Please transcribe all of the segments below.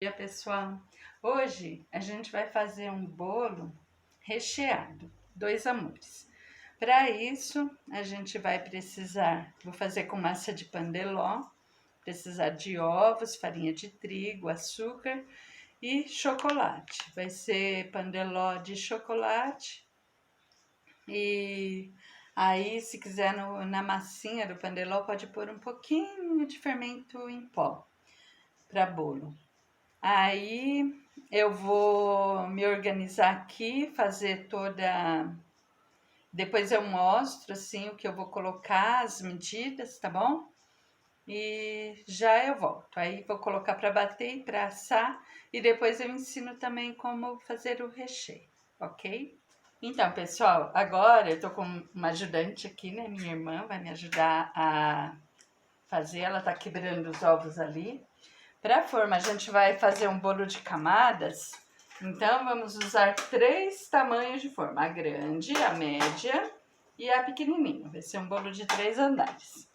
Dia, pessoal! Hoje a gente vai fazer um bolo recheado, dois amores. Para isso, a gente vai precisar, vou fazer com massa de pandeló, precisar de ovos, farinha de trigo, açúcar e chocolate. Vai ser pandeló de chocolate e aí, se quiser na massinha do pandeló, pode pôr um pouquinho de fermento em pó para bolo. Aí eu vou me organizar aqui, fazer toda. Depois eu mostro assim o que eu vou colocar, as medidas, tá bom? E já eu volto. Aí vou colocar para bater e para assar e depois eu ensino também como fazer o recheio, ok? Então, pessoal, agora eu tô com uma ajudante aqui, né? Minha irmã vai me ajudar a fazer, ela tá quebrando os ovos ali. Para a forma, a gente vai fazer um bolo de camadas, então vamos usar 3 tamanhos de forma, a grande, a média e a pequenininha. Vai ser um bolo de 3 andares.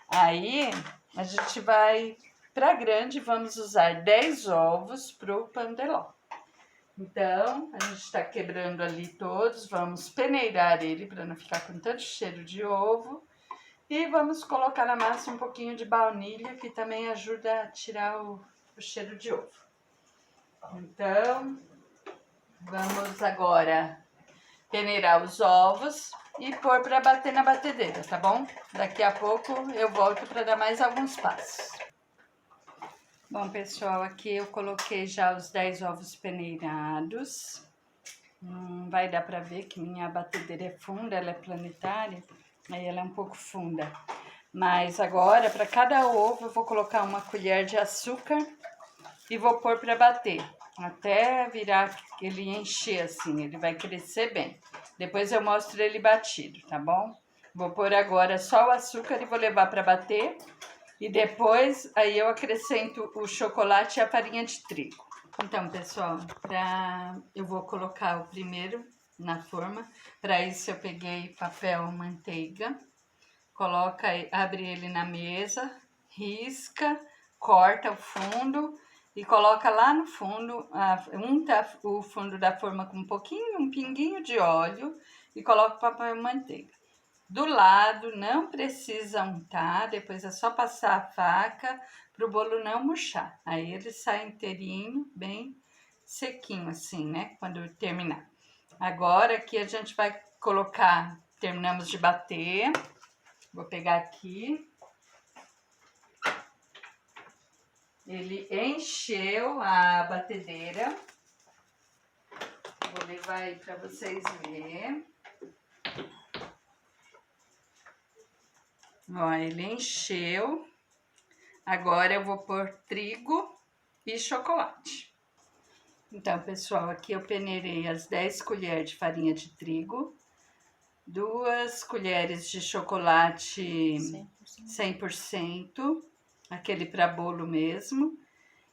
Aí, a gente vai, para a grande, vamos usar 10 ovos para o pandeló. Então, a gente está quebrando ali todos, vamos peneirar ele para não ficar com tanto cheiro de ovo. E vamos colocar na massa um pouquinho de baunilha, que também ajuda a tirar o cheiro de ovo. Então, vamos agora peneirar os ovos e pôr para bater na batedeira, tá bom? Daqui a pouco eu volto para dar mais alguns passos. Bom, pessoal, aqui eu coloquei já os 10 ovos peneirados. Vai dar para ver que minha batedeira é funda, ela é planetária, aí ela é um pouco funda. Mas agora, para cada ovo, eu vou colocar uma colher de açúcar e vou pôr para bater, até virar ele encher assim, ele vai crescer bem. Depois eu mostro ele batido, tá bom? Vou pôr agora só o açúcar e vou levar para bater. E depois, aí eu acrescento o chocolate e a farinha de trigo. Então, pessoal, eu vou colocar o primeiro na forma. Para isso eu peguei papel manteiga. Coloca, abre ele na mesa, risca, corta o fundo e coloca lá no fundo, unta o fundo da forma com um pinguinho de óleo e coloca o papel manteiga. Do lado, não precisa untar, depois é só passar a faca para o bolo não murchar. Aí ele sai inteirinho, bem sequinho assim, né? Quando terminar. Agora aqui a gente vai colocar, terminamos de bater. Vou pegar aqui. Ele encheu a batedeira. Vou levar aí para vocês verem. Ó, ele encheu. Agora eu vou pôr trigo e chocolate. Então, pessoal, aqui eu peneirei as 10 colheres de farinha de trigo, 2 colheres de chocolate 100%, aquele para bolo mesmo,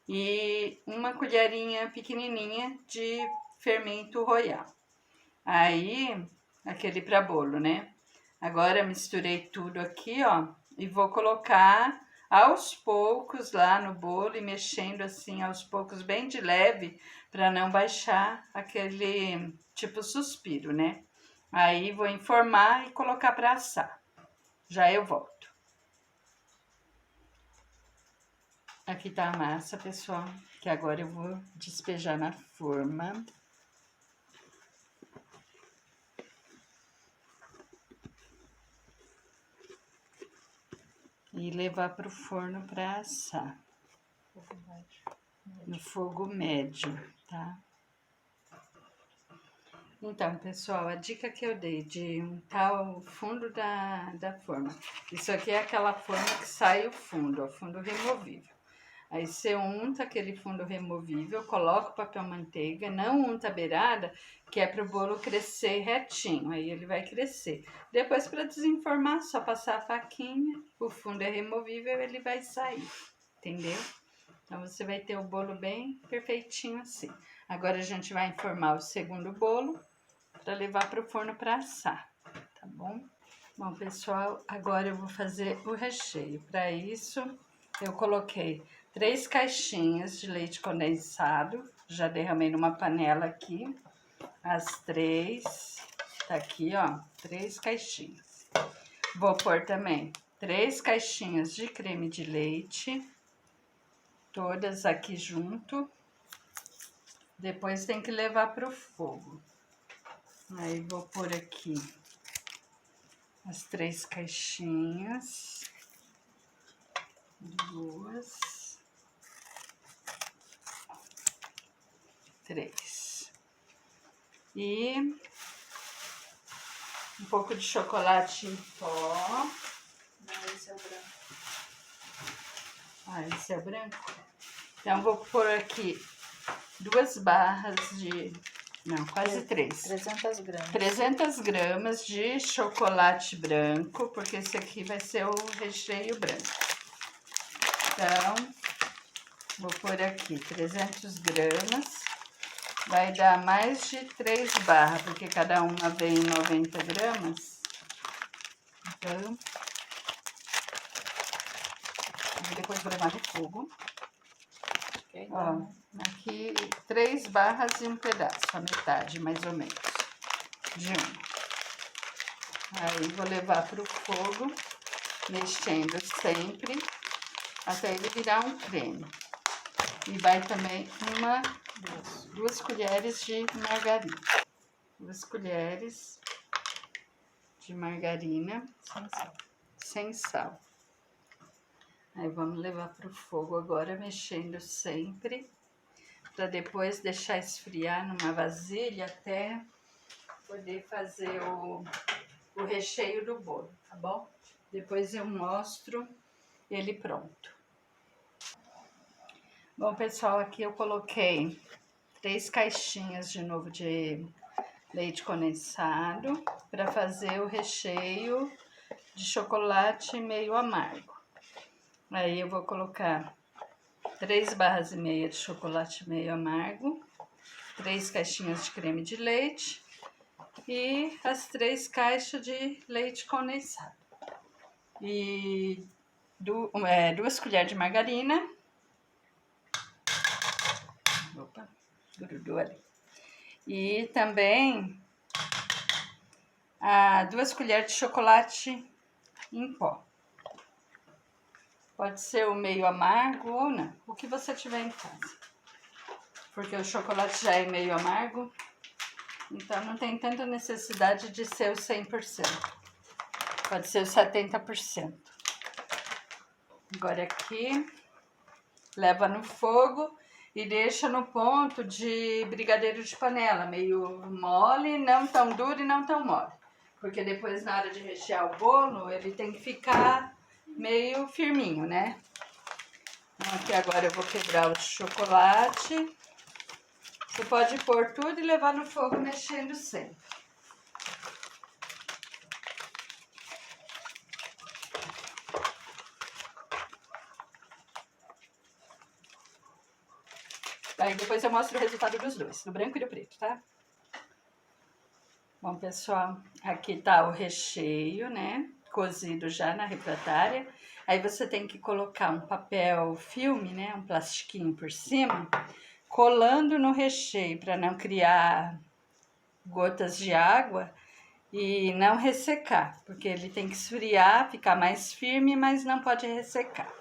e uma colherinha pequenininha de fermento royal. Aí, aquele para bolo, né? Agora misturei tudo aqui, ó, e vou colocar aos poucos lá no bolo e mexendo assim aos poucos, bem de leve, para não baixar aquele tipo suspiro, né? Aí vou informar e colocar para assar. Já eu volto. Aqui tá a massa, pessoal, que agora eu vou despejar na forma. E levar para o forno para assar. No fogo médio, tá? Então, pessoal, a dica que eu dei de untar o fundo da forma. Isso aqui é aquela forma que sai o fundo, ó, fundo removível. Aí você unta aquele fundo removível, coloca o papel manteiga, não unta a beirada, que é para o bolo crescer retinho, aí ele vai crescer. Depois, para desenformar, só passar a faquinha, o fundo é removível, ele vai sair, entendeu? Então, você vai ter o bolo bem perfeitinho assim. Agora, a gente vai informar o segundo bolo para levar para o forno para assar, tá bom? Bom, pessoal, agora eu vou fazer o recheio. Para isso, eu coloquei 3 caixinhas de leite condensado. Já derramei numa panela aqui. As 3. Tá aqui, ó, 3 caixinhas. Vou pôr também 3 caixinhas de creme de leite. Todas aqui junto. Depois tem que levar pro fogo. Aí vou pôr aqui as 3 caixinhas. 2, 3. E um pouco de chocolate em pó. Não, esse é o branco. Ah, esse é o branco? Então, vou pôr aqui 2 barras de... Não, quase 3. 300 gramas. 300 gramas de chocolate branco, porque esse aqui vai ser o recheio branco. Então, vou pôr aqui 300 gramas. Vai dar mais de 3 barras, porque cada uma vem 90 gramas. Então, depois vou levar no fogo. Okay, Ó, aqui 3 barras e um pedaço, a metade mais ou menos, de uma. Aí vou levar pro fogo, mexendo sempre, até ele virar um creme. E vai também 2 colheres de margarina. 2 colheres de margarina sem sal. sem sal. Aí vamos levar pro fogo agora, mexendo sempre, para depois deixar esfriar numa vasilha até poder fazer o recheio do bolo, tá bom? Depois eu mostro ele pronto. Bom, pessoal, aqui eu coloquei 3 caixinhas de novo de leite condensado para fazer o recheio de chocolate meio amargo. Aí eu vou colocar 3 barras e meia de chocolate meio amargo, 3 caixinhas de creme de leite e as 3 caixas de leite condensado. E 2 colheres de margarina. Opa, grudou ali. E também 2 colheres de chocolate em pó. Pode ser o meio amargo ou não, o que você tiver em casa. Porque o chocolate já é meio amargo, então não tem tanta necessidade de ser o 100%. Pode ser o 70%. Agora aqui, leva no fogo e deixa no ponto de brigadeiro de panela, meio mole, não tão duro e não tão mole. Porque depois, na hora de rechear o bolo, ele tem que ficar meio firminho, né? Então, aqui agora eu vou quebrar o chocolate. Você pode pôr tudo e levar no fogo mexendo sempre. Aí depois eu mostro o resultado dos dois, do branco e do preto, tá? Bom, pessoal, aqui tá o recheio, né? Cozido já na refratária. Aí você tem que colocar um papel filme, né? Um plastiquinho por cima, colando no recheio para não criar gotas de água e não ressecar, porque ele tem que esfriar, ficar mais firme, mas não pode ressecar.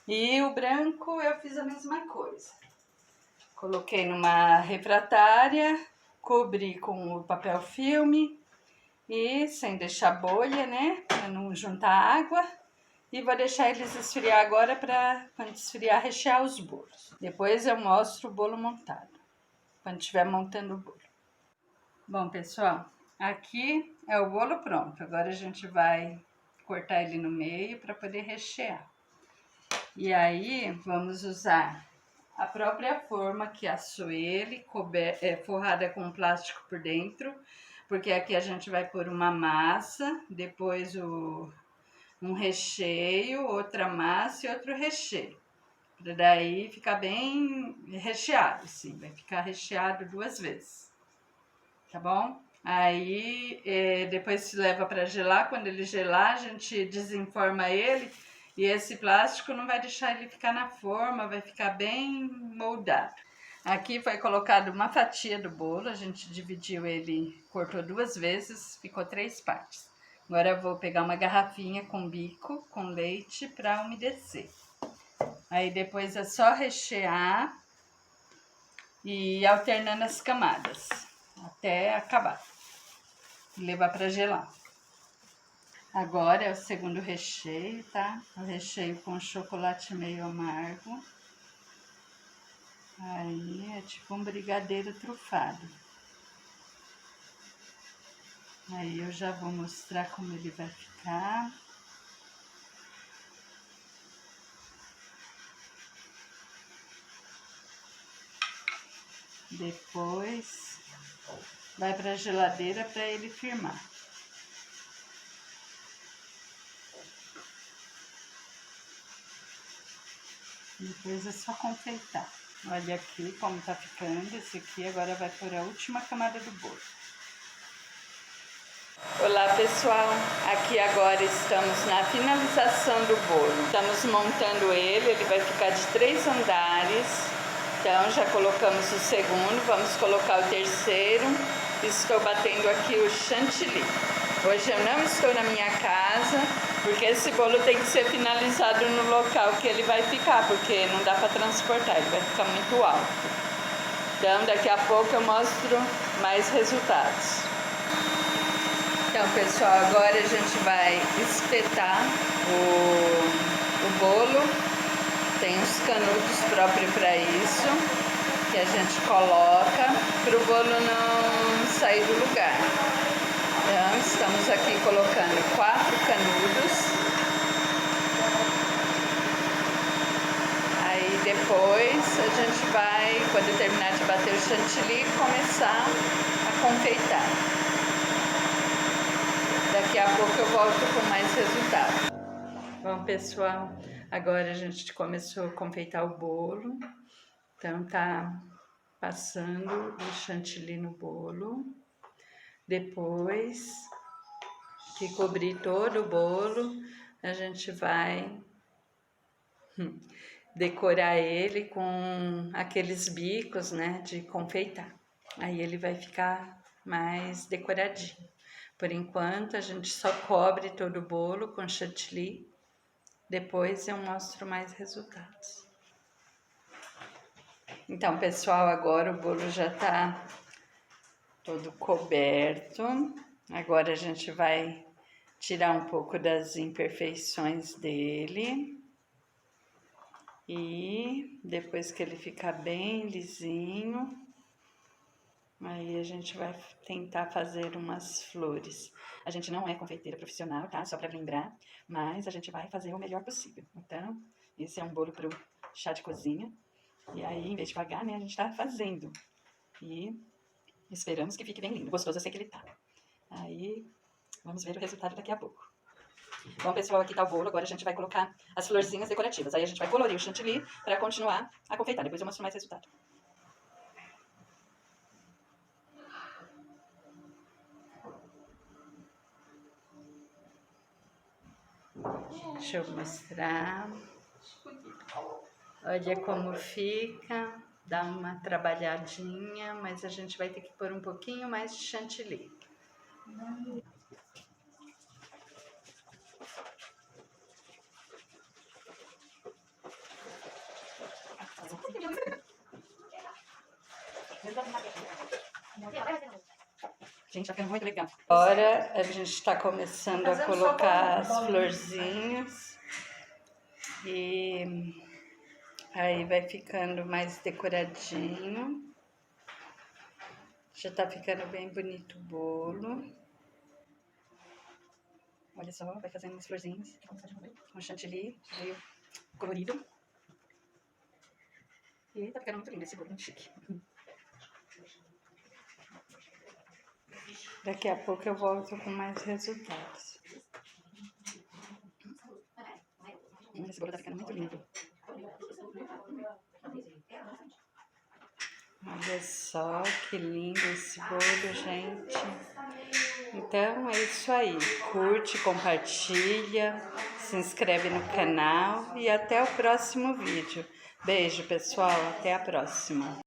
E o branco eu fiz a mesma coisa. Coloquei numa refratária, cobri com o papel filme e sem deixar bolha, né? Para não juntar água. E vou deixar eles esfriar agora para quando esfriar rechear os bolos. Depois eu mostro o bolo montado, quando estiver montando o bolo. Bom, pessoal, aqui é o bolo pronto. Agora a gente vai cortar ele no meio para poder rechear. E aí vamos usar a própria forma que assou ele, forrada com plástico por dentro, porque aqui a gente vai pôr uma massa, depois um recheio, outra massa e outro recheio. Para daí ficar bem recheado, assim, vai ficar recheado 2 vezes, tá bom? Aí depois se leva para gelar, quando ele gelar a gente desenforma ele E esse plástico não vai deixar ele ficar na forma, vai ficar bem moldado. Aqui foi colocado uma fatia do bolo, a gente dividiu ele, cortou 2 vezes, ficou 3 partes. Agora eu vou pegar uma garrafinha com bico, com leite para umedecer. Aí depois é só rechear e ir alternando as camadas até acabar e levar para gelar. Agora é o segundo recheio, tá? O recheio com chocolate meio amargo. Aí é tipo um brigadeiro trufado. Aí eu já vou mostrar como ele vai ficar. Depois vai para a geladeira para ele firmar. Depois é só confeitar. Olha aqui como tá ficando. Esse aqui agora vai por a última camada do bolo. Olá pessoal, aqui agora estamos na finalização do bolo. Estamos montando ele vai ficar de 3 andares. Então já colocamos o segundo, vamos colocar o terceiro. Estou batendo aqui o chantilly. Hoje eu não estou na minha casa, porque esse bolo tem que ser finalizado no local que ele vai ficar, porque não dá para transportar, ele vai ficar muito alto. Então daqui a pouco eu mostro mais resultados. Então pessoal, agora a gente vai espetar o bolo. Tem os canudos próprios para isso, que a gente coloca para o bolo não sair do lugar. Então estamos aqui colocando 4 canudos. Aí depois a gente vai, quando terminar de bater o chantilly, começar a confeitar. Daqui a pouco eu volto com mais resultado. Bom pessoal, agora a gente começou a confeitar o bolo. Então tá passando o chantilly no bolo. Depois que cobrir todo o bolo, a gente vai decorar ele com aqueles bicos, né, de confeitar. Aí ele vai ficar mais decoradinho. Por enquanto, a gente só cobre todo o bolo com chantilly. Depois eu mostro mais resultados. Então, pessoal, agora o bolo já tá todo coberto. Agora a gente vai tirar um pouco das imperfeições dele. E depois que ele ficar bem lisinho, aí a gente vai tentar fazer umas flores. A gente não é confeiteira profissional, tá? Só para lembrar, mas a gente vai fazer o melhor possível. Então, esse é um bolo pro chá de cozinha. E aí, em vez de pagar, né, a gente tá fazendo. E esperamos que fique bem lindo. Gostoso eu sei que ele tá. Aí, vamos ver o resultado daqui a pouco. Bom, pessoal, aqui tá o bolo. Agora a gente vai colocar as florzinhas decorativas. Aí a gente vai colorir o chantilly para continuar a confeitar. Depois eu mostro mais resultado. Deixa eu mostrar. Olha como fica. Dá uma trabalhadinha, mas a gente vai ter que pôr um pouquinho mais de chantilly. Gente, tá ficando muito legal. Agora a gente está começando a colocar as florzinhas. E aí vai ficando mais decoradinho. Já tá ficando bem bonito o bolo. Olha só, vai fazendo umas florzinhas com chantilly, meio colorido. E tá ficando muito lindo esse bolo, muito chique. Daqui a pouco eu volto com mais resultados. Esse bolo tá ficando muito lindo. Olha só que lindo esse bolo, gente. Então é isso aí. Curte, compartilha, se inscreve no canal e até o próximo vídeo. Beijo, pessoal, até a próxima.